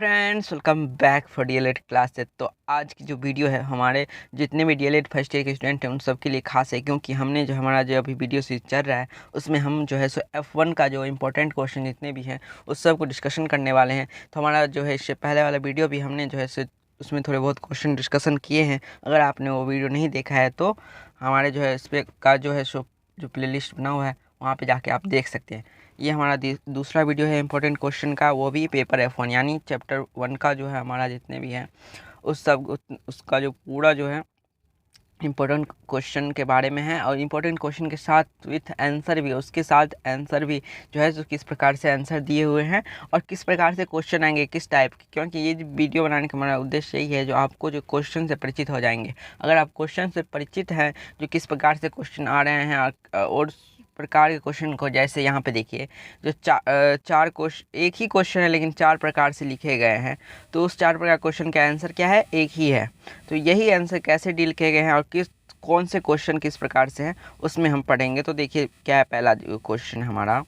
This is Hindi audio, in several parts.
Friends, welcome back for DElEd classes. तो आज की जो वीडियो है हमारे जितने भी डीएलएड फर्स्ट ईयर के स्टूडेंट हैं उन सब के लिए खास है, क्योंकि हमने जो हमारा जो अभी वीडियो सीरीज चल रहा है उसमें हम जो है सो F1 का जो इंपॉर्टेंट क्वेश्चन जितने भी हैं उस सब को डिस्कशन करने वाले हैं। तो हमारा जो है इससे पहले वाला वीडियो भी हमने जो है सो उसमें थोड़े बहुत क्वेश्चन डिस्कशन किए हैं। अगर आपने वो वीडियो नहीं देखा है तो हमारे जो है इस पर का जो है सो जो प्लेलिस्ट बना हुआ है वहाँ पे जाके आप देख सकते हैं। ये हमारा दूसरा वीडियो है इंपॉर्टेंट क्वेश्चन का, वो भी पेपर F1 यानी चैप्टर 1 का जो है हमारा जितने भी हैं उसका जो पूरा जो है इम्पोर्टेंट क्वेश्चन के बारे में है, और इम्पोर्टेंट क्वेश्चन के साथ विथ आंसर भी, उसके साथ आंसर भी जो है जो किस प्रकार से आंसर दिए हुए हैं और किस प्रकार से क्वेश्चन आएंगे किस टाइप के। क्योंकि ये वीडियो बनाने का हमारा उद्देश्य यही है जो आपको जो क्वेश्चन से परिचित हो जाएंगे। अगर आप क्वेश्चन से परिचित हैं जो किस प्रकार से क्वेश्चन आ रहे हैं और प्रकार के क्वेश्चन को, जैसे यहाँ पे देखिए जो चार क्वेश्चन, एक ही क्वेश्चन है लेकिन 4 प्रकार से लिखे गए हैं, तो उस 4 प्रकार क्वेश्चन का आंसर क्या है, एक ही है। तो यही आंसर कैसे डील किए गए हैं और कौन से क्वेश्चन किस प्रकार से हैं उसमें हम पढ़ेंगे। तो देखिए क्या है, पहला जो क्वेश्चन हमारा,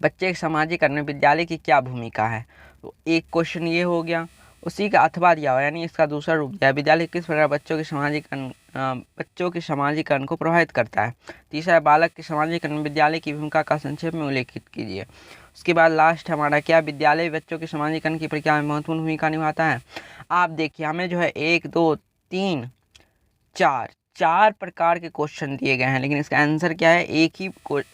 बच्चे के सामाजिकरण में विद्यालय की क्या भूमिका है। तो एक क्वेश्चन ये हो गया, उसी का अथवा दिया हुआ यानी इसका दूसरा रूप दिया, विद्यालय किस प्रकार बच्चों के सामाजिकरण को प्रभावित करता है। तीसरा है, बालक के सामाजिकरण में विद्यालय की भूमिका का संक्षेप में उल्लेखित कीजिए। उसके बाद लास्ट हमारा, क्या विद्यालय बच्चों के सामाजिकरण की प्रक्रिया में महत्वपूर्ण भूमिका निभाता है। आप देखिए हमें जो है 1 2 3 4 प्रकार के क्वेश्चन दिए गए हैं, लेकिन इसका आंसर क्या है, एक ही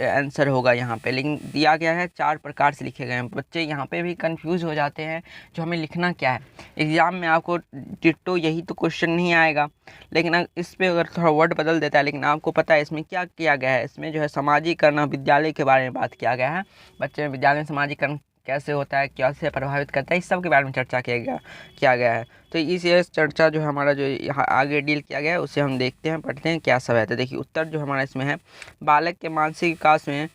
आंसर होगा यहाँ पे, लेकिन दिया गया है 4 प्रकार से लिखे गए हैं। बच्चे यहाँ पे भी कंफ्यूज हो जाते हैं जो हमें लिखना क्या है। एग्जाम में आपको डिट्टो यही तो क्वेश्चन नहीं आएगा, लेकिन इस पे अगर थोड़ा वर्ड बदल देता है, लेकिन आपको पता है इसमें क्या किया गया है। इसमें जो है सामाजिकरण विद्यालय के बारे में बात किया गया है, बच्चे में विद्यालय में सामाजिकरण कैसे होता है, कैसे प्रभावित करता है, इस सब के बारे में चर्चा किया गया है। तो इस चर्चा जो हमारा जो यहाँ आगे डील किया गया है उसे हम देखते हैं, पढ़ते हैं क्या सब है। तो देखिए उत्तर जो हमारा इसमें है, बालक के मानसिक विकास में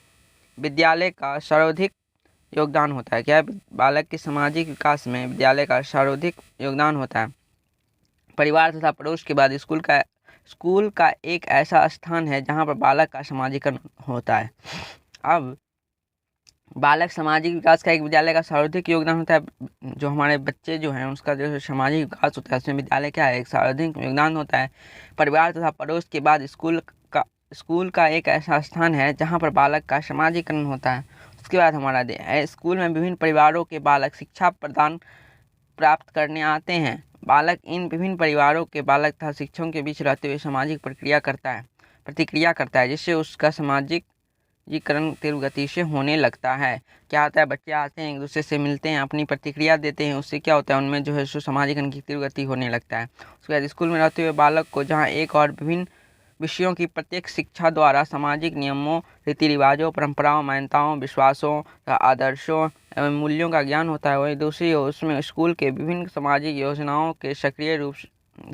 विद्यालय का सर्वाधिक योगदान होता है। क्या है, बालक के सामाजिक विकास में विद्यालय का सर्वाधिक योगदान होता है। परिवार तथा पड़ोस के बाद स्कूल का एक ऐसा स्थान है जहाँ पर बालक का सामाजिकरण होता है। अब बालक सामाजिक विकास का एक विद्यालय का सर्वाधिक योगदान होता है। जो हमारे बच्चे जो हैं उसका जो सामाजिक विकास होता है उसमें विद्यालय क्या है, एक सर्वाधिक योगदान होता है। परिवार तथा पड़ोस के बाद स्कूल का एक ऐसा स्थान है जहां पर बालक का सामाजिकरण होता है। उसके बाद हमारा स्कूल में विभिन्न परिवारों के बालक शिक्षा प्रदान प्राप्त करने आते हैं। बालक इन विभिन्न परिवारों के बालक तथा शिक्षकों के बीच रहते हुए सामाजिक प्रतिक्रिया करता है जिससे उसका सामाजिकरण तीव्र गति से होने लगता है। क्या होता है, बच्चे आते हैं एक दूसरे से मिलते हैं, अपनी प्रतिक्रिया देते हैं, उससे क्या होता है उनमें जो है सो सामाजिकरण की तीव्र गति होने लगता है। उसके बाद स्कूल में रहते हुए बालक को जहाँ एक और विभिन्न विषयों की प्रत्येक शिक्षा द्वारा सामाजिक नियमों, रीति रिवाजों, परंपराओं, मान्यताओं, विश्वासों, आदर्शों एवं मूल्यों का ज्ञान होता है, वहीं दूसरी ओर उसमें स्कूल के विभिन्न सामाजिक योजनाओं के सक्रिय रूप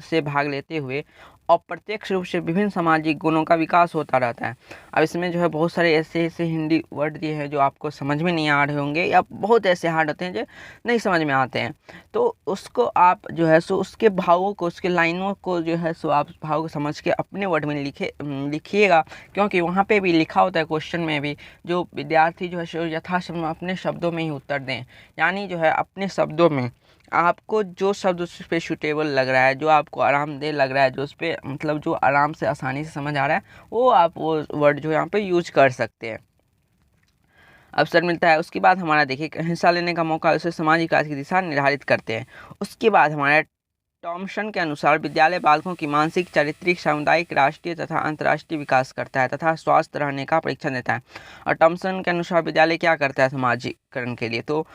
से भाग लेते हुए अप्रत्यक्ष रूप से विभिन्न सामाजिक गुणों का विकास होता रहता है। अब इसमें जो है बहुत सारे ऐसे हिंदी वर्ड दिए हैं जो आपको समझ में नहीं आ रहे होंगे, या बहुत ऐसे हार्ड होते हैं जो नहीं समझ में आते हैं। तो उसको आप जो है सो उसके भावों को, उसके लाइनों को जो है सो आप भाव को समझ के अपने वर्ड में लिखिएगा, क्योंकि वहाँ पे भी लिखा होता है क्वेश्चन में भी, जो विद्यार्थी जो है सो यथासंभव अपने शब्दों में ही उत्तर दें। यानी जो है अपने शब्दों में आपको जो शब्द उस पर सूटेबल लग रहा है, जो आपको आरामदेह लग रहा है, जो उस पर मतलब जो आराम से आसानी से समझ आ रहा है, वो आप वो वर्ड जो यहाँ पे यूज कर सकते हैं। अवसर मिलता है। उसके बाद हमारा देखिए हिस्सा लेने का मौका, उसे सामाजिक विकास की दिशा निर्धारित करते हैं। उसके बाद हमारे टॉमसन के अनुसार विद्यालय बालकों की मानसिक, चारित्रिक, सामुदायिक, राष्ट्रीय तथा अंतर्राष्ट्रीय विकास करता है तथा स्वस्थ रहने का परीक्षण देता है। और टॉमसन के अनुसार विद्यालय क्या करता है सामाजिकरण के लिए, तो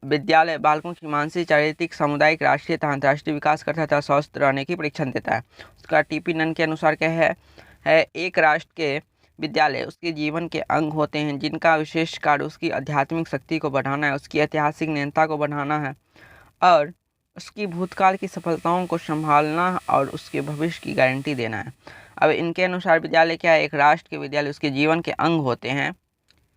विद्यालय बालकों की मानसिक, चारित्रिक, सामुदायिक, राष्ट्रीय तथा अंतर्राष्ट्रीय विकास करता है तथा स्वस्थ रहने की परीक्षण देता है। उसका टीपी नन के अनुसार क्या है एक राष्ट्र के विद्यालय उसके जीवन के अंग होते हैं जिनका विशेष कार्य उसकी आध्यात्मिक शक्ति को बढ़ाना है, उसकी ऐतिहासिक निरंतरता को बढ़ाना है और उसकी भूतकाल की सफलताओं को संभालना और उसके भविष्य की गारंटी देना है। अब इनके अनुसार विद्यालय क्या है, एक राष्ट्र के विद्यालय उसके जीवन के अंग होते हैं।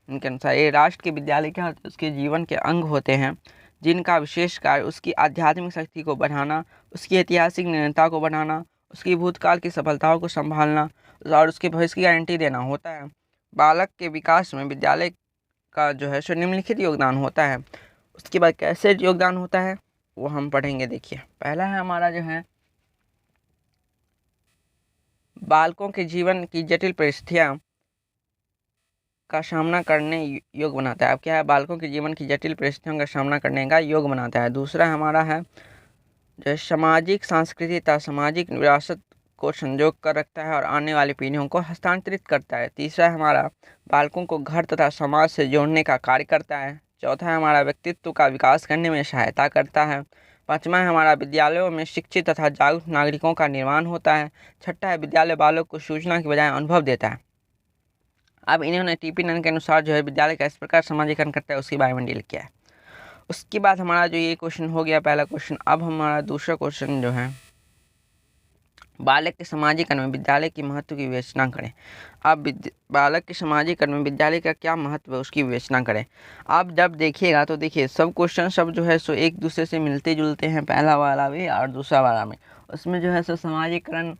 इनके अनुसार ये राष्ट्र के विद्यालय क्या होते हैं, उसके जीवन के अंग होते हैं जिनका विशेष कार्य उसकी आध्यात्मिक शक्ति को बढ़ाना, उसकी ऐतिहासिक निरंतरता को बढ़ाना, उसकी भूतकाल की सफलताओं को संभालना और उसके भविष्य की गारंटी देना होता है। बालक के विकास में विद्यालय का जो है सो निम्नलिखित योगदान होता है। उसके बाद कैसे योगदान होता है वो हम पढ़ेंगे। देखिए पहला है हमारा जो है बालकों के जीवन की जटिल परिस्थितियां का सामना करने योग्य बनाता है। अब क्या है, बालकों के जीवन की जटिल परिस्थितियों का सामना करने का योग्य बनाता है। दूसरा हमारा है जो सामाजिक संस्कृति तथा सामाजिक विरासत को संजो कर रखता है और आने वाली पीढ़ियों को हस्तांतरित करता है। तीसरा है हमारा बालकों को घर तथा समाज से जोड़ने का कार्य करता है। चौथा है हमारा व्यक्तित्व का विकास करने में सहायता करता है। पांचवा है हमारा विद्यालयों में शिक्षित तथा जागरूक नागरिकों का निर्माण होता है। छठा है विद्यालय बालक को सूचना की बजाय अनुभव देता है। अब इन्होंने टीपी नन के अनुसार जो है विद्यालय का इस प्रकार समाजीकरण करता है उसके बारे में डील किया है। उसके बाद हमारा जो ये क्वेश्चन हो गया पहला क्वेश्चन। अब हमारा दूसरा क्वेश्चन जो है बालक के समाजीकरण में विद्यालय की महत्व की विवेचना करें। अब बालक के समाजीकरण में विद्यालय का क्या महत्व है उसकी विवेचना करें। आप जब देखिएगा तो देखिए सब क्वेश्चन सब जो है सो एक दूसरे से मिलते जुलते हैं, पहला वाला भी और दूसरा वाला में। उसमें जो है सो समाजीकरण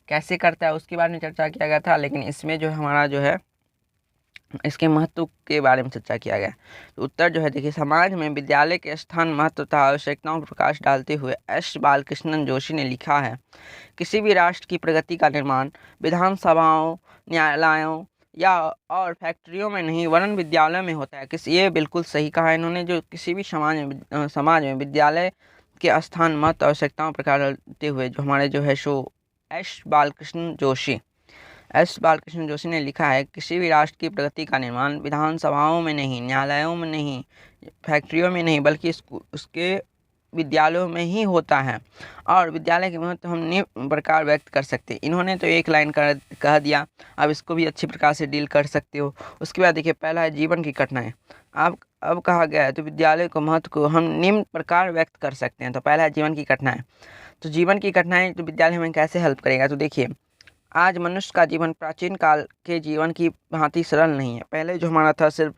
कैसे करता है उसके बारे में चर्चा किया गया था, लेकिन इसमें जो है हमारा जो है इसके महत्व के बारे में चर्चा किया गया। तो उत्तर जो है देखिए समाज में विद्यालय के स्थान महत्व तथा आवश्यकताओं पर प्रकाश डालते हुए एस बालकृष्णन जोशी ने लिखा है, किसी भी राष्ट्र की प्रगति का निर्माण विधानसभाओं, न्यायालयों या और फैक्ट्रियों में नहीं वरन विद्यालयों में होता है। ये बिल्कुल सही कहा इन्होंने। जो किसी भी समाज में विद्यालय के स्थान महत्व आवश्यकताओं पर प्रकाश डालते हुए जो हमारे जो है सो एस बालकृष्ण जोशी ने लिखा है, किसी भी राष्ट्र की प्रगति का निर्माण विधानसभाओं में नहीं, न्यायालयों में नहीं, फैक्ट्रियों में नहीं, बल्कि उसके विद्यालयों में ही होता है। और विद्यालय के महत्व हम निम्न प्रकार व्यक्त कर सकते हैं। इन्होंने तो एक लाइन कह दिया, अब इसको भी अच्छी प्रकार से डील कर सकते हो। उसके बाद देखिए पहला है जीवन की घटनाएं। अब कहा गया है तो विद्यालय को महत्व को हम निम्न प्रकार व्यक्त कर सकते हैं। तो पहला है जीवन की घटनाएं। तो जीवन की घटनाएं तो विद्यालय हमें कैसे हेल्प करेगा। तो देखिए आज मनुष्य का जीवन प्राचीन काल के जीवन की भांति सरल नहीं है। पहले जो हमारा था सिर्फ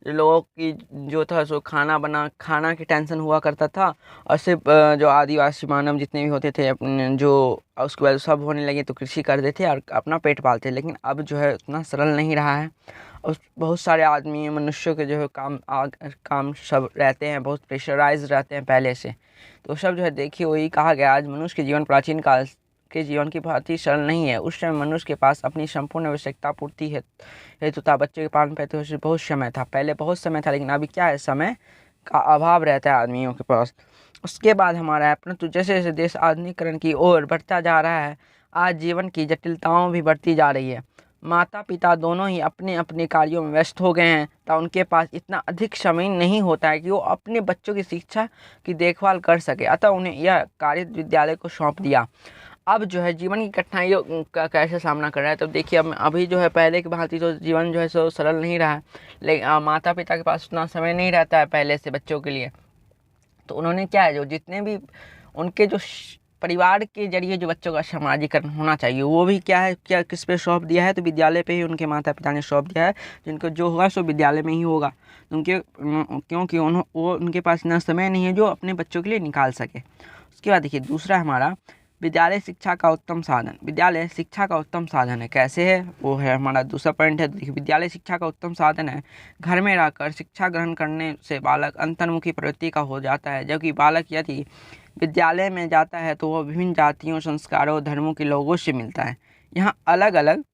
लोगों की जो था सो खाना की टेंशन हुआ करता था, और सिर्फ जो आदिवासी मानव जितने भी होते थे अपने जो उसके बाद सब होने लगे तो कृषि करते थे और अपना पेट पालते। लेकिन अब जो है उतना सरल नहीं रहा है। और बहुत सारे आदमी मनुष्यों के जो है काम सब रहते हैं, बहुत प्रेशराइज रहते हैं पहले से। तो सब जो है देखिए वही कहा गया, आज मनुष्य के जीवन प्राचीन काल के जीवन की भांति सरल नहीं है। उस समय मनुष्य के पास अपनी संपूर्ण आवश्यकता पूर्ति हेतु था बच्चों के पालन पोषण बहुत समय था। पहले बहुत समय था, लेकिन अभी क्या है, समय का अभाव रहता है आदमियों के पास। उसके बाद हमारा है परंतु जैसे जैसे देश आधुनिकीकरण की ओर बढ़ता जा रहा है, आज जीवन की जटिलताओं भी बढ़ती जा रही है। माता पिता दोनों ही अपने अपने कार्यों में व्यस्त हो गए हैं, तो उनके पास इतना अधिक समय नहीं होता है कि वो अपने बच्चों की शिक्षा की देखभाल कर सके। अतः उन्हें यह कार्य विद्यालय को सौंप दिया। अब जो है जीवन की कठिनाइयों का कैसे सामना कर रहा है। तो देखिए अब अभी जो है पहले की भांति तो जीवन जो है सो सरल नहीं रहा है, लेकिन माता पिता के पास उतना समय नहीं रहता है पहले से बच्चों के लिए। तो उन्होंने क्या है, जो जितने भी उनके जो परिवार के जरिए जो बच्चों का समाजीकरण होना चाहिए वो भी क्या है, क्या किस पे सौंप दिया है, तो विद्यालय पे ही उनके माता पिता ने सौंप दिया है। जिनको जो होगा सो विद्यालय में ही होगा, क्योंकि वो उनके पास इतना समय नहीं है जो अपने बच्चों के लिए निकाल सके। उसके बाद देखिए दूसरा हमारा विद्यालय शिक्षा का उत्तम साधन। विद्यालय शिक्षा का उत्तम साधन है। कैसे है वो है हमारा दूसरा पॉइंट है। देखिए विद्यालय शिक्षा का उत्तम साधन है। घर में रहकर शिक्षा ग्रहण करने से बालक अंतर्मुखी प्रवृत्ति का हो जाता है, जबकि बालक यदि विद्यालय में जाता है तो वह विभिन्न जातियों, संस्कारों, धर्मों के लोगों से मिलता है। यहाँ अलग अलग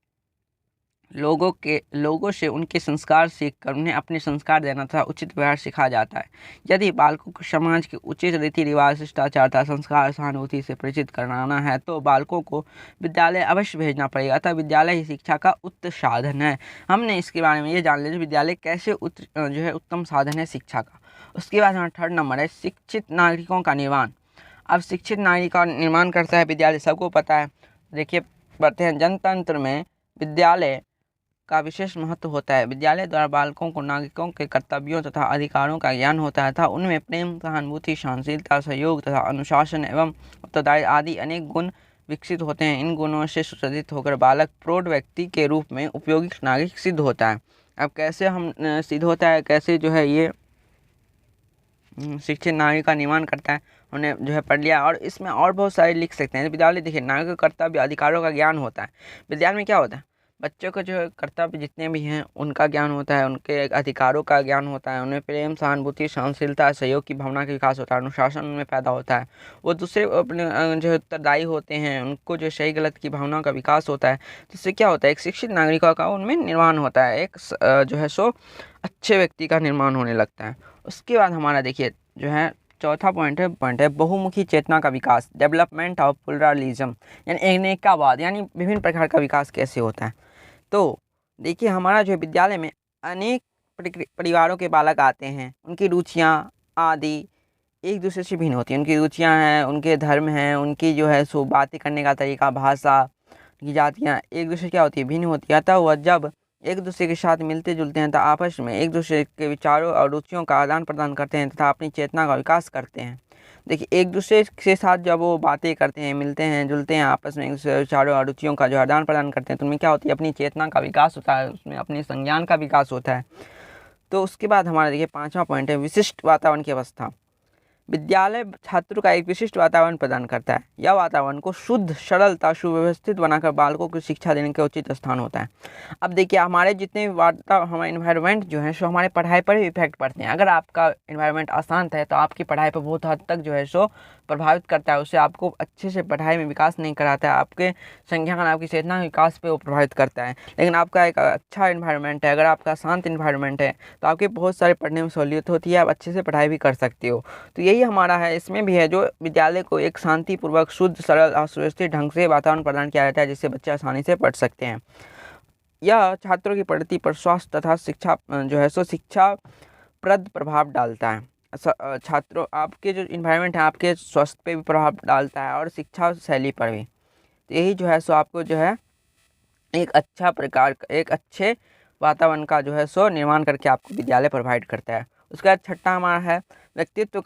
लोगों से उनके संस्कार सीखकर उन्हें अपने संस्कार देना तथा उचित व्यवहार सिखाया जाता है। यदि बालकों को समाज के उचित रीति रिवाज, शिष्टाचार तथा संस्कार, सहानुभूति से परिचित कराना है तो बालकों को विद्यालय अवश्य भेजना पड़ेगा। अतः विद्यालय ही शिक्षा का उत्तम साधन है। हमने इसके बारे में ये जान लिया विद्यालय कैसे जो है उत्तम साधन है शिक्षा का। उसके बाद हमारा थर्ड नंबर है शिक्षित नागरिकों का निर्माण। अब शिक्षित नागरिक का निर्माण करता है विद्यालय, सबको पता है। देखिए पढ़ते हैं जनतंत्र में विद्यालय का विशेष महत्व होता है। विद्यालय द्वारा बालकों को नागरिकों के कर्तव्यों तथा अधिकारों का ज्ञान होता है तथा उनमें प्रेम, सहानुभूति, सहनशीलता, सहयोग तथा अनुशासन एवं उत्तरदायित्व आदि अनेक गुण विकसित होते हैं। इन गुणों से सुसज्जित होकर बालक प्रौढ़ व्यक्ति के रूप में उपयोगी नागरिक सिद्ध होता है। अब कैसे हम सिद्ध होता है, कैसे जो है ये शिक्षित नागरिक का निर्माण करता है, उन्हें जो है पढ़ लिया। और इसमें और बहुत सारे लिख सकते हैं। विद्यालय देखिए नागरिक का कर्तव्य, अधिकारों का ज्ञान होता है। विद्यालय में क्या होता है, बच्चों को जो कर्तव्य जितने भी हैं उनका ज्ञान होता है, उनके अधिकारों का ज्ञान होता है, उन्हें प्रेम, सहानुभूति, सहनशीलता, सहयोग की भावना का विकास होता है, अनुशासन उनमें पैदा होता है। वो दूसरे अपने जो उत्तरदायी होते हैं उनको जो सही गलत की भावना का विकास होता है। जिससे क्या होता है, एक शिक्षित नागरिकों का उनमें निर्माण होता है, एक जो है सो अच्छे व्यक्ति का निर्माण होने लगता है। उसके बाद हमारा देखिए जो है चौथा पॉइंट है बहुमुखी चेतना का विकास, डेवलपमेंट ऑफ प्लुरलिज्म, यानी अनेकावाद, यानी विभिन्न प्रकार का विकास कैसे होता है। तो देखिए हमारा जो विद्यालय में अनेक परिवारों के बालक आते हैं, उनकी रुचियाँ आदि एक दूसरे से भिन्न होती हैं। उनकी रुचियाँ हैं, उनके धर्म हैं, उनकी जो है सो बातें करने का तरीका, भाषा, उनकी जातियाँ एक दूसरे क्या होती है, भिन्न होती है। अतः वह जब एक दूसरे के साथ मिलते जुलते हैं तो आपस में एक दूसरे के विचारों और रुचियों का आदान प्रदान करते हैं तथा अपनी चेतना का विकास करते हैं। देखिए एक दूसरे के साथ जब वो बातें करते हैं, मिलते हैं जुलते हैं, आपस में एक दूसरे विचारों और रुचियों का जो आदान प्रदान करते हैं तो उनमें क्या होती है, अपनी चेतना का विकास होता है, उसमें अपने संज्ञान का विकास होता है। तो उसके बाद हमारा देखिए पाँचवा पॉइंट है विशिष्ट वातावरण की अवस्था। विद्यालय छात्रों का एक विशिष्ट वातावरण प्रदान करता है। यह वातावरण को शुद्ध, सरलता, सुव्यवस्थित बनाकर बालकों को शिक्षा देने का उचित स्थान होता है। अब देखिए हमारे जितने हमारे इन्वायरमेंट जो है सो हमारे पढ़ाई पर भी इफेक्ट पड़ते हैं। अगर आपका इन्वायरमेंट अशांत है तो आपकी पढ़ाई पर बहुत हद तक जो है सो प्रभावित करता है, उससे आपको अच्छे से पढ़ाई में विकास नहीं कराता है, आपके संज्ञान, आपकी चेतना के विकास पे वो प्रभावित करता है। लेकिन आपका एक अच्छा इन्वायरमेंट है, अगर आपका शांत इन्वायरमेंट है तो आपके बहुत सारे पढ़ने में सहूलियत होती है, आप अच्छे से पढ़ाई भी कर सकते हो। तो यही हमारा है, इसमें भी है जो विद्यालय को एक शांतिपूर्वक, शुद्ध, सरल और सुव्यवस्थित ढंग से वातावरण प्रदान किया जाता है जिससे बच्चे आसानी से पढ़ सकते हैं। यह छात्रों की प्रगति पर स्वास्थ्य तथा शिक्षा जो है सो शिक्षाप्रद प्रभाव डालता है। छात्रों, आपके जो इन्वायरमेंट है आपके स्वास्थ्य पे भी प्रभाव डालता है और शिक्षा शैली पर भी। तो यही जो है सो आपको जो है एक अच्छे वातावरण का जो है सो निर्माण करके आपको विद्यालय प्रोवाइड करता है। उसके बाद छठा हमारा है व्यक्तित्व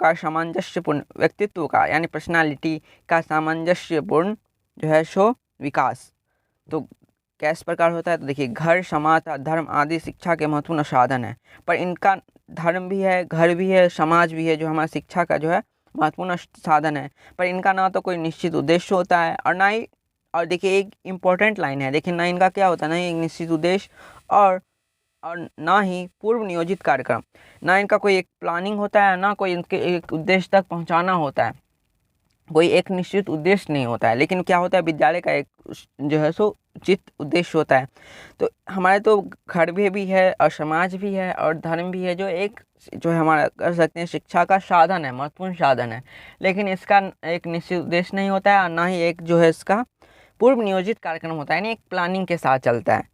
का यानी पर्सनालिटी का सामंजस्यपूर्ण जो है सो विकास। तो कैसे प्रकार होता है, तो देखिए घर, समाज, धर्म आदि शिक्षा के महत्वपूर्ण साधन है, पर इनका धर्म भी है, घर भी है, समाज भी है जो हमारा शिक्षा का जो है महत्वपूर्ण साधन है, पर इनका ना तो कोई निश्चित उद्देश्य होता है और ना ही, और देखिए एक इम्पोर्टेंट लाइन है, देखिए ना इनका क्या होता है, ना ही एक निश्चित उद्देश्य और ना ही पूर्व नियोजित कार्यक्रम। ना इनका कोई एक प्लानिंग होता है, ना कोई इनके एक उद्देश्य तक पहुंचाना होता है, कोई एक निश्चित उद्देश्य नहीं होता है। लेकिन क्या होता है, विद्यालय का एक जो है सो उचित उद्देश्य होता है। तो हमारे तो घर भी है और समाज भी है और धर्म भी है जो एक जो है हमारा कर सकते हैं शिक्षा का साधन है, महत्वपूर्ण साधन है। लेकिन इसका एक निश्चित उद्देश्य नहीं होता है और ना ही एक जो है इसका पूर्व नियोजित कार्यक्रम होता है, यानी एक प्लानिंग के साथ चलता है।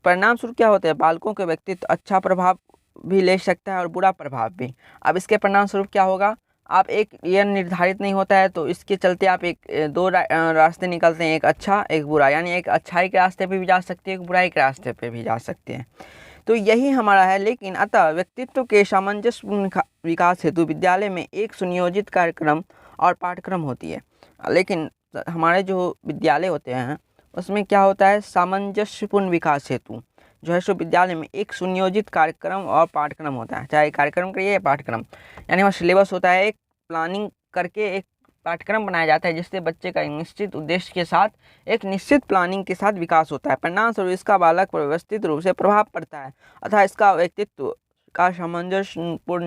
परिणाम स्वरूप क्या होता है, बालकों के व्यक्तित्व अच्छा प्रभाव भी ले सकता है और बुरा प्रभाव भी। अब इसके परिणाम स्वरूप क्या होगा, आप एक ये निर्धारित नहीं होता है तो इसके चलते आप दो रास्ते निकलते हैं, एक अच्छा एक बुरा, यानी एक अच्छाई के रास्ते पे भी जा सकते हैं, एक बुराई के रास्ते पे भी जा सकते हैं। तो यही हमारा है। लेकिन अतः व्यक्तित्व के सामंजस्य विकास हेतु विद्यालय में एक सुनियोजित कार्यक्रम और पाठ्यक्रम होती है। लेकिन हमारे जो विद्यालय होते हैं उसमें क्या होता है, सामंजस्यपूर्ण विकास हेतु जो है सो विद्यालय में एक सुनियोजित कार्यक्रम और पाठ्यक्रम होता है, चाहे कार्यक्रम करिए या पाठ्यक्रम, यानी वहाँ सिलेबस होता है, एक प्लानिंग करके एक पाठ्यक्रम बनाया जाता है जिससे बच्चे का एक निश्चित उद्देश्य के साथ, एक निश्चित प्लानिंग के साथ विकास होता है। परिणाम स्वरूप इसका बालक पर व्यवस्थित रूप से प्रभाव पड़ता है, अतः इसका व्यक्तित्व का सामंजस्यपूर्ण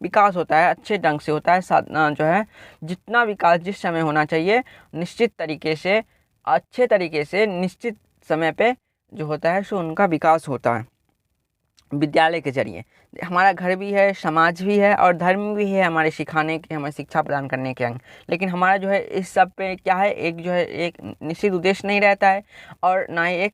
विकास होता है, अच्छे ढंग से होता है, जो है जितना विकास जिस समय होना चाहिए निश्चित तरीके से, अच्छे तरीके से, निश्चित समय पे जो होता है सो उनका विकास होता है विद्यालय के जरिए। हमारा घर भी है, समाज भी है और धर्म भी है हमारे सिखाने के, हमारे शिक्षा प्रदान करने के अंग। लेकिन हमारा जो है इस सब पे क्या है, एक जो है एक निश्चित उद्देश्य नहीं रहता है और ना ही एक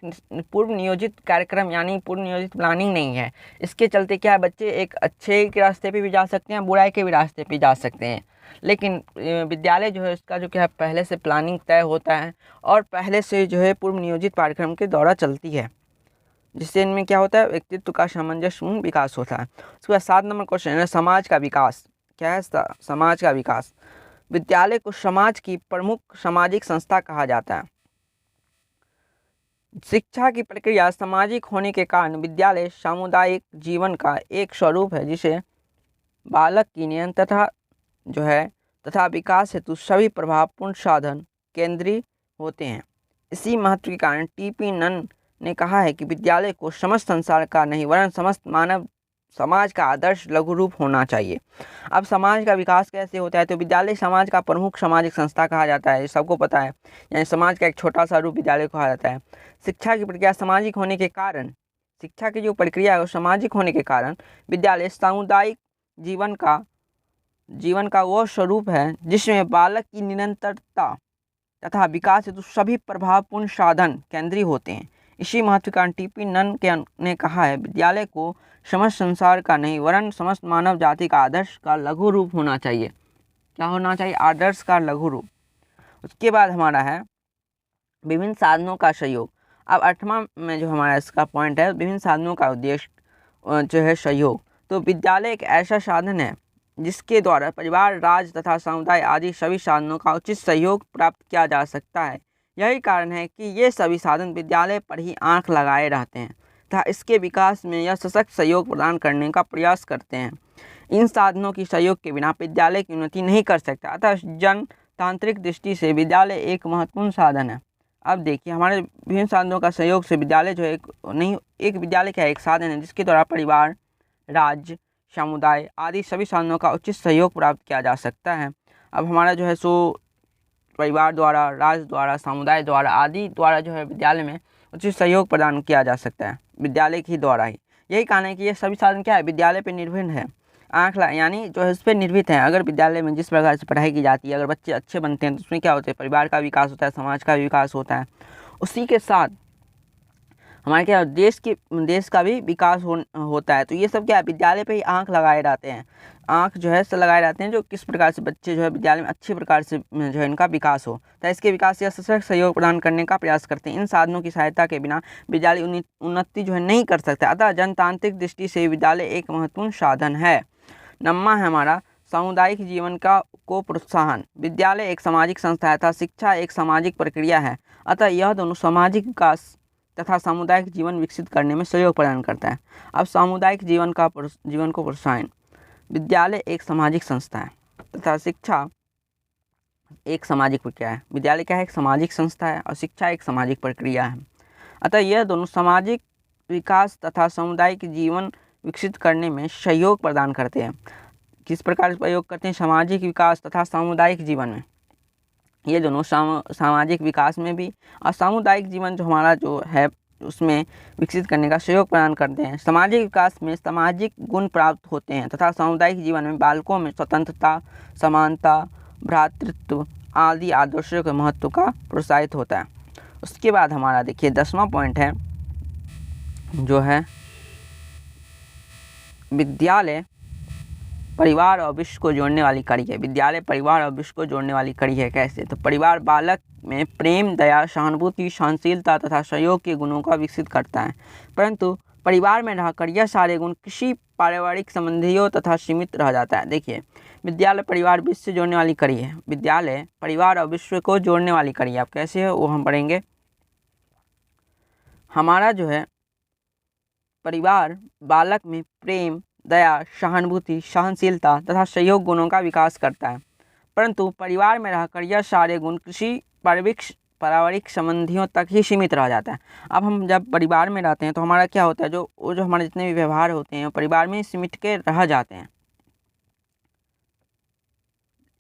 पूर्व नियोजित कार्यक्रम यानी पूर्व नियोजित प्लानिंग नहीं है। इसके चलते क्या है, बच्चे एक अच्छे के रास्ते पे भी जा सकते हैं, बुराई के भी रास्ते पे जा सकते हैं। लेकिन विद्यालय जो है इसका जो क्या है पहले से प्लानिंग तय होता है और पहले से जो है पूर्व नियोजित कार्यक्रम के द्वारा चलती है, जिससे इनमें क्या होता है, व्यक्तित्व का सामंजस्यपूर्ण विकास होता है। उसके बाद 7 नंबर क्वेश्चन है समाज का विकास। क्या है समाज का विकास? विद्यालय को समाज की प्रमुख सामाजिक संस्था कहा जाता है। शिक्षा की प्रक्रिया सामाजिक होने के कारण विद्यालय सामुदायिक जीवन का एक स्वरूप है जिसे बालक की नियंत्रणता जो है तथा विकास हेतु सभी प्रभावपूर्ण साधन केंद्रीय होते हैं। इसी महत्व के कारण टीपी नन ने कहा है कि विद्यालय को समस्त संसार का नहीं वरन समस्त मानव समाज का आदर्श लघु रूप होना चाहिए। अब समाज का विकास कैसे होता है, तो विद्यालय समाज का प्रमुख सामाजिक संस्था कहा जाता है, ये सबको पता है। यानी समाज का एक छोटा सा रूप विद्यालय कहा जाता है। शिक्षा की प्रक्रिया सामाजिक होने के कारण, शिक्षा की जो प्रक्रिया है वो सामाजिक होने के कारण विद्यालय सामुदायिक जीवन का वो स्वरूप है जिसमें बालक की निरंतरता तथा विकास हेतु सभी प्रभावपूर्ण साधन केंद्रीय होते हैं। इसी महत्व कारण टीपी नन ने कहा है, विद्यालय को समस्त संसार का नहीं वरन समस्त मानव जाति का आदर्श का लघु रूप होना चाहिए। क्या होना चाहिए? आदर्श का लघु रूप। उसके बाद हमारा है विभिन्न साधनों का सहयोग। अब 8वां में जो हमारा इसका पॉइंट है, विभिन्न साधनों का उद्देश्य जो है सहयोग। तो विद्यालय एक ऐसा साधन है जिसके द्वारा परिवार, राज्य तथा समुदाय आदि सभी साधनों का उचित सहयोग प्राप्त किया जा सकता है। यही कारण है कि ये सभी साधन विद्यालय पर ही आंख लगाए रहते हैं तथा इसके विकास में यह सशक्त सहयोग प्रदान करने का प्रयास करते हैं। इन साधनों की सहयोग के बिना विद्यालय की उन्नति नहीं कर सकता, अतः जनतांत्रिक दृष्टि से विद्यालय एक महत्वपूर्ण साधन है। अब देखिए, हमारे विभिन्न साधनों का सहयोग से विद्यालय जो एक विद्यालय क्या है, एक साधन है जिसके द्वारा परिवार, राज्य, समुदाय आदि सभी साधनों का उचित सहयोग प्राप्त किया जा सकता है। अब हमारा जो है सो परिवार द्वारा, राज्य द्वारा, समुदाय द्वारा आदि द्वारा जो है विद्यालय में उचित सहयोग प्रदान किया जा सकता है, विद्यालय के द्वारा ही। यही कारण है कि ये सभी साधन क्या है, विद्यालय पर निर्भर है, यानी जो है इस पर निर्भर है। अगर विद्यालय में जिस प्रकार से पढ़ाई की जाती है, अगर बच्चे अच्छे बनते हैं तो उसमें क्या होता है, परिवार का विकास होता है, समाज का विकास होता है। उसी के साथ हमारे क्या देश का भी विकास होता है। तो ये सब क्या है, विद्यालय पे ही आंख लगाए रहते हैं, आंख जो है से लगाए रहते हैं, जो किस प्रकार से बच्चे जो है विद्यालय में अच्छे प्रकार से जो है इनका विकास हो, तो इसके विकास या सशक्त सहयोग प्रदान करने का प्रयास करते हैं। इन साधनों की सहायता के बिना विद्यालय उन्नति जो है नहीं कर सकता, अतः जनतांत्रिक दृष्टि से विद्यालय एक महत्वपूर्ण साधन है। 9वां है हमारा सामुदायिक जीवन को प्रोत्साहन। विद्यालय एक सामाजिक संस्था है तथा शिक्षा एक सामाजिक प्रक्रिया है, अतः यह दोनों सामाजिक विकास तथा सामुदायिक जीवन विकसित करने में सहयोग प्रदान करता है। अब सामुदायिक जीवन को प्रोत्साहन। विद्यालय एक सामाजिक संस्था है तथा शिक्षा एक सामाजिक प्रक्रिया है। विद्यालय क्या है, एक सामाजिक संस्था है और शिक्षा एक सामाजिक प्रक्रिया है, अतः यह दोनों सामाजिक विकास तथा सामुदायिक जीवन विकसित करने में सहयोग प्रदान करते हैं। किस प्रकार से सहयोग करते हैं, सामाजिक विकास तथा सामुदायिक जीवन में। ये दोनों सामाजिक विकास में भी और सामुदायिक जीवन जो हमारा जो है उसमें विकसित करने का सहयोग प्रदान करते हैं। सामाजिक विकास में सामाजिक गुण प्राप्त होते हैं तथा सामुदायिक जीवन में बालकों में स्वतंत्रता, समानता, भ्रातृत्व आदि आदर्शों के महत्व का प्रोत्साहित होता है। उसके बाद हमारा देखिए 10वां पॉइंट है जो है विद्यालय परिवार और विश्व को जोड़ने वाली कड़ी है। विद्यालय परिवार और विश्व को जोड़ने वाली कड़ी है। कैसे? तो परिवार बालक में प्रेम, दया, सहानुभूति, सहनशीलता तथा सहयोग के गुणों का विकसित करता है, परंतु परिवार में रहकर यह सारे गुण किसी पारिवारिक संबंधियों तथा सीमित रह जाता है। देखिए, विद्यालय परिवार विश्व से जोड़ने वाली कड़ी है। विद्यालय परिवार और विश्व को जोड़ने वाली कड़ी है। अब कैसे है वो हम पढ़ेंगे। हमारा जो है परिवार बालक में प्रेम, दया, सहानुभूति, सहनशीलता तथा सहयोग गुणों का विकास करता है, परंतु परिवार में रहकर यह सारे गुण किसी पारिवारिक संबंधियों तक ही सीमित रह जाता है। अब हम जब परिवार में रहते हैं तो हमारा क्या होता है, जो हमारे जितने भी व्यवहार होते हैं परिवार में सिमट के रह जाते हैं।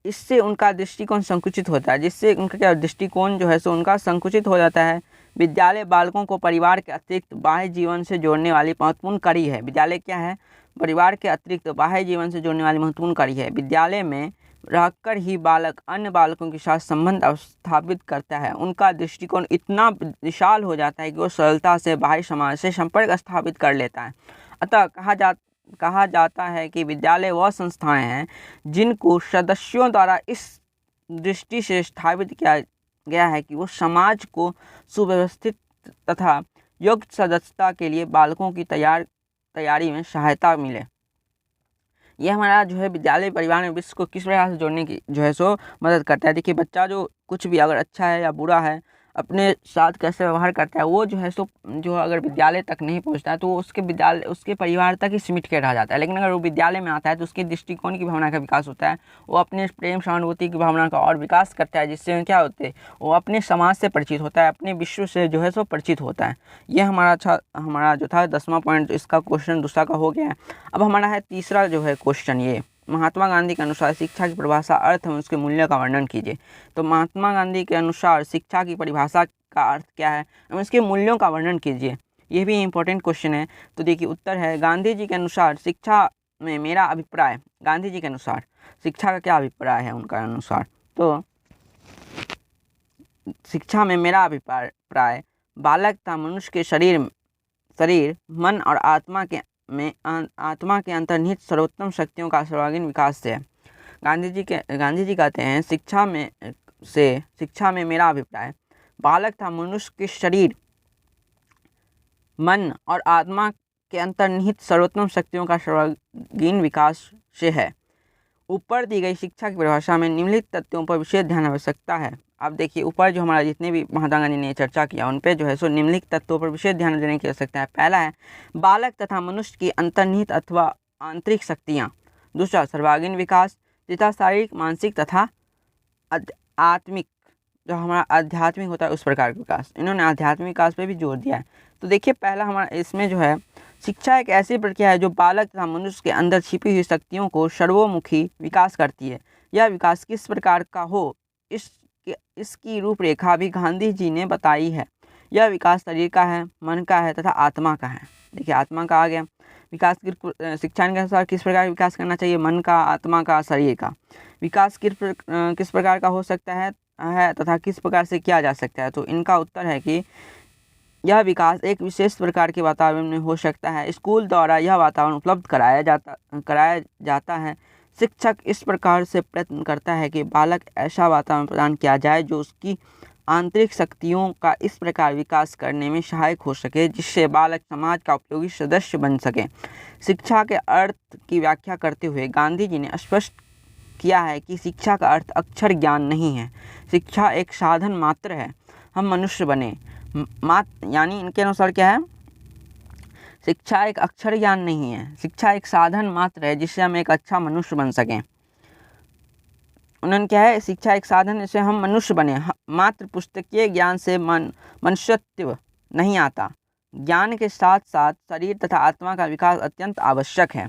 इससे उनका दृष्टिकोण संकुचित होता है, जिससे उनका क्या दृष्टिकोण जो है सो उनका संकुचित हो जाता है। विद्यालय बालकों को परिवार के अतिरिक्त बाह्य जीवन से जोड़ने वाली महत्वपूर्ण कड़ी है। विद्यालय क्या है, परिवार के अतिरिक्त बाह्य जीवन से जोड़ने वाली महत्वपूर्ण कड़ी है। विद्यालय में रहकर ही बालक अन्य बालकों के साथ संबंध स्थापित करता है। उनका दृष्टिकोण इतना विशाल हो जाता है कि वो सरलता से बाह्य समाज से संपर्क स्थापित कर लेता है। अतः कहा जाता है कि विद्यालय वह संस्थाएं हैं जिनको सदस्यों द्वारा इस दृष्टि से स्थापित किया गया है कि वो समाज को सुव्यवस्थित तथा योग्य सदस्यता के लिए बालकों की तैयारी में सहायता मिले। यह हमारा जो है विद्यालय परिवार में विश्व को किस प्रकार से जोड़ने की जो है सो मदद करता है। देखिए, बच्चा जो कुछ भी अगर अच्छा है या बुरा है, अपने साथ कैसे व्यवहार करता है, वो जो है सो जो अगर विद्यालय तक नहीं पहुंचता है तो वो उसके परिवार तक ही सिमट के रह जाता है। लेकिन अगर वो विद्यालय में आता है तो उसके दृष्टिकोण की भावना का विकास होता है, वो अपने प्रेम सहानुभूति की भावना का और विकास करता है, जिससे क्या होते हैं, वो अपने समाज से परिचित होता है, अपने विश्व से जो है सो परिचित होता है। ये हमारा जो था 10वां पॉइंट, इसका क्वेश्चन दूसरा का हो गया है। अब हमारा है तीसरा जो है क्वेश्चन, ये महात्मा गांधी के अनुसार शिक्षा की परिभाषा, अर्थ एवं उसके मूल्य का वर्णन कीजिए। तो महात्मा गांधी के अनुसार शिक्षा की परिभाषा का अर्थ क्या है एवं इसके मूल्यों का वर्णन कीजिए। यह भी इम्पोर्टेंट क्वेश्चन है। तो देखिए उत्तर है, गांधी जी के अनुसार शिक्षा में मेरा अभिप्राय, गांधी जी के अनुसार शिक्षा का क्या अभिप्राय है उनका अनुसार, तो शिक्षा में मेरा अभिप्राय बालक तथा मनुष्य के शरीर मन और आत्मा के अंतर्निहित सर्वोत्तम शक्तियों का सर्वांगीण विकास से है। गांधी जी कहते हैं शिक्षा में मेरा अभिप्राय बालक तथा मनुष्य के शरीर मन और आत्मा के अंतर्निहित सर्वोत्तम शक्तियों का सर्वांगीण विकास से है। ऊपर दी गई शिक्षा की परिभाषा में निम्नलिखित तथ्यों पर विशेष ध्यान आवश्यकता है। अब देखिए ऊपर जो हमारा जितने भी महात्मा गांधी ने चर्चा किया उन पे जो है सो निम्नलिखित तत्वों पर विशेष ध्यान देने की आवश्यकता है। पहला है बालक तथा मनुष्य की अंतर्निहित अथवा आंतरिक शक्तियाँ। दूसरा सर्वांगीण विकास, तथा शारीरिक मानसिक तथा आत्मिक, जो हमारा आध्यात्मिक होता है उस प्रकार का विकास। इन्होंने आध्यात्मिक विकास पे भी जोर दिया है। तो देखिए पहला हमारा इसमें जो है शिक्षा एक ऐसी प्रक्रिया है जो बालक तथा मनुष्य के अंदर छिपी हुई शक्तियों को सर्वोमुखी विकास करती है। यह विकास किस प्रकार का हो इसकी रूपरेखा भी गांधी जी ने बताई है। यह विकास शरीर का है, मन का है तथा आत्मा का है। देखिए आत्मा का आ गया, विकास शिक्षा के अनुसार किस प्रकार विकास करना चाहिए, मन का, आत्मा का, शरीर का। विकास किस प्रकार का हो सकता है तथा किस प्रकार से किया जा सकता है। तो इनका उत्तर है कि यह विकास एक विशेष प्रकार के वातावरण में हो सकता है। स्कूल द्वारा यह वातावरण उपलब्ध कराया जाता है। शिक्षक इस प्रकार से प्रयत्न करता है कि बालक ऐसा वातावरण प्रदान किया जाए जो उसकी आंतरिक शक्तियों का इस प्रकार विकास करने में सहायक हो सके जिससे बालक समाज का उपयोगी सदस्य बन सके। शिक्षा के अर्थ की व्याख्या करते हुए गांधी जी ने स्पष्ट किया है कि शिक्षा का अर्थ अक्षर ज्ञान नहीं है। शिक्षा एक साधन मात्र है हम मनुष्य बने। यानी इनके अनुसार क्या है, शिक्षा एक अक्षर ज्ञान नहीं है, शिक्षा एक साधन मात्र है जिससे हम एक अच्छा मनुष्य बन सकें। उन्होंने क्या है, शिक्षा एक साधन जिससे हम मनुष्य बने। मात्र पुस्तकीय ज्ञान से मनुष्यत्व नहीं आता। ज्ञान के साथ साथ शरीर तथा आत्मा का विकास अत्यंत आवश्यक है।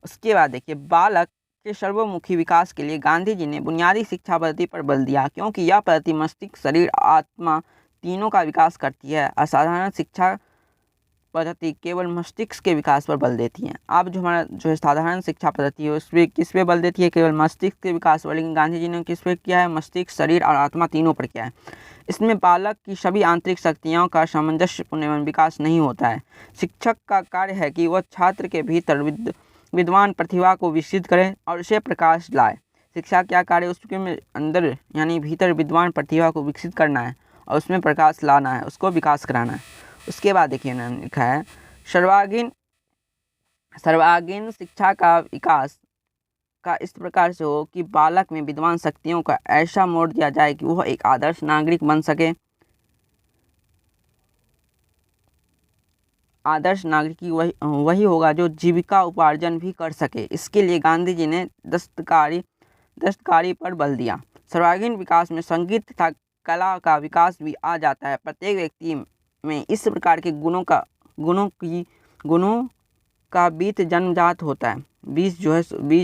उसके बाद देखिए बालक के सर्वमुखी विकास के लिए गांधी जी ने बुनियादी शिक्षा पद्धति पर बल दिया, क्योंकि यह पद्धति मस्तिष्क, शरीर, आत्मा तीनों का विकास करती है। असाधारण शिक्षा पद्धति केवल मस्तिष्क के विकास पर बल देती है। अब जो हमारा जो है साधारण शिक्षा पद्धति है उसमें किस पे बल देती है, केवल मस्तिष्क के विकास पर। लेकिन गांधी जी ने किस पे किया है, मस्तिष्क, शरीर और आत्मा तीनों पर किया है। इसमें बालक की सभी आंतरिक शक्तियों का सामंजस्यपूर्ण एवं विकास नहीं होता है। शिक्षक का कार्य है कि वह छात्र के भीतर विद्वान प्रतिभा को विकसित करे और उसे प्रकाश लाए। शिक्षा क्या कार्य, उसके में अंदर यानी भीतर विद्वान प्रतिभा को विकसित करना है और उसमें प्रकाश लाना है, उसको विकास कराना है। उसके बाद देखिए उन्होंने लिखा है सर्वांगीण शिक्षा का विकास का इस प्रकार से हो कि बालक में विद्वान शक्तियों का ऐसा मोड़ दिया जाए कि वह एक आदर्श नागरिक बन सके। आदर्श नागरिक वही होगा जो जीविका उपार्जन भी कर सके। इसके लिए गांधी जी ने दस्तकारी पर बल दिया। सर्वांगीण विकास में संगीत तथा कला का विकास भी आ जाता है। प्रत्येक व्यक्ति में इस प्रकार के गुणों का बीज जन्मजात होता है। बीज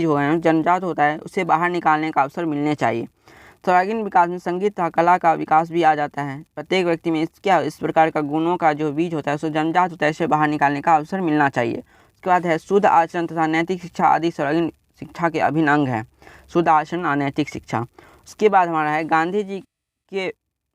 हो गए जन्मजात होता है, उसे बाहर निकालने का अवसर मिलने चाहिए। सर्वांगीण विकास में संगीत तथा कला का विकास भी आ जाता है। प्रत्येक व्यक्ति में इस प्रकार का गुणों का जो बीज होता है उसे जन्मजात होता है, इसे बाहर निकालने का अवसर मिलना चाहिए। उसके बाद है शुद्ध आचरण तथा नैतिक शिक्षा आदि सर्वांगीण शिक्षा के अभिन्न अंग है। शुद्ध आचरण और नैतिक शिक्षा। उसके बाद हमारा है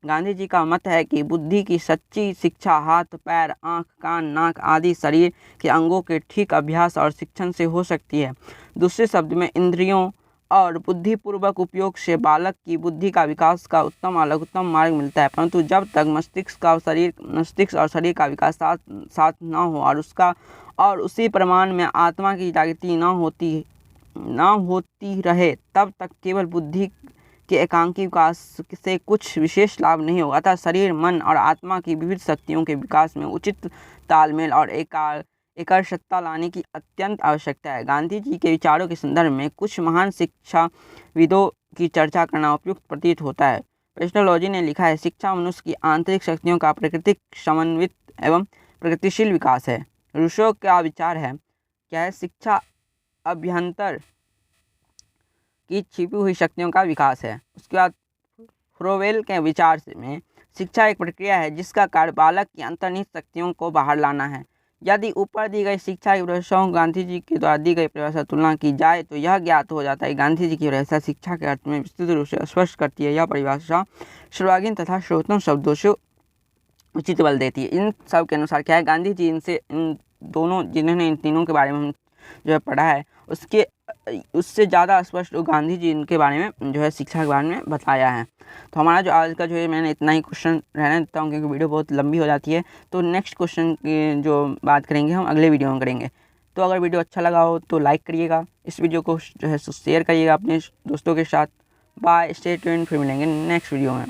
गांधी जी का मत है कि बुद्धि की सच्ची शिक्षा हाथ, पैर, आँख, कान, नाक आदि शरीर के अंगों के ठीक अभ्यास और शिक्षण से हो सकती है। दूसरे शब्द में इंद्रियों और बुद्धिपूर्वक उपयोग से बालक की बुद्धि का विकास का उत्तम और लघुत्तम मार्ग मिलता है। परंतु जब तक मस्तिष्क और शरीर का विकास साथ न हो और उसी प्रमाण में आत्मा की जागृति न होती रहे, तब तक केवल बुद्धि इसके एकांकी विकास से कुछ विशेष लाभ नहीं होगा। अतः शरीर, मन और आत्मा की विविध शक्तियों के विकास में उचित तालमेल और एकरसता लाने की अत्यंत आवश्यकता है। गांधी जी के विचारों के संदर्भ में कुछ महान शिक्षाविदों की चर्चा करना उपयुक्त प्रतीत होता है। पेस्टोलॉजी ने लिखा है, शिक्षा मनुष्य की आंतरिक शक्तियों का प्राकृतिक, समन्वित एवं प्रगतिशील विकास है। रूसो का विचार है क्या है, शिक्षा अभ्यंतर की छिपी हुई शक्तियों का विकास है। उसके बाद फ्रोवेल के विचार में शिक्षा एक प्रक्रिया है जिसका कार्य बालक की अंतर्निहित शक्तियों को बाहर लाना है। यदि ऊपर दी गई शिक्षा की परिभाषाओं को गांधी जी के द्वारा दी गई परिभाषा तुलना की जाए तो यह ज्ञात हो जाता है गांधी जी की परिभाषा शिक्षा के अर्थ में विस्तृत रूप से स्पष्ट करती है। यह परिभाषा सर्वांगीण तथा सर्वोत्तम शब्दों से उचित बल देती है। इन सब के अनुसार क्या है, गांधी जी इन दोनों जिन्होंने इन तीनों के बारे में हम जो है पढ़ा है उससे ज़्यादा स्पष्ट गांधी जी इनके बारे में जो है शिक्षा के बारे में बताया है। तो हमारा जो आज का जो है मैंने इतना ही क्वेश्चन रहने देता हूँ क्योंकि वीडियो बहुत लंबी हो जाती है। तो नेक्स्ट क्वेश्चन की जो बात करेंगे हम अगले वीडियो में करेंगे। तो अगर वीडियो अच्छा लगा हो तो लाइक करिएगा, इस वीडियो को जो है शेयर करिएगा अपने दोस्तों के साथ। बाय, स्टे ट्यून्ड, फिर मिलेंगे नेक्स्ट वीडियो में।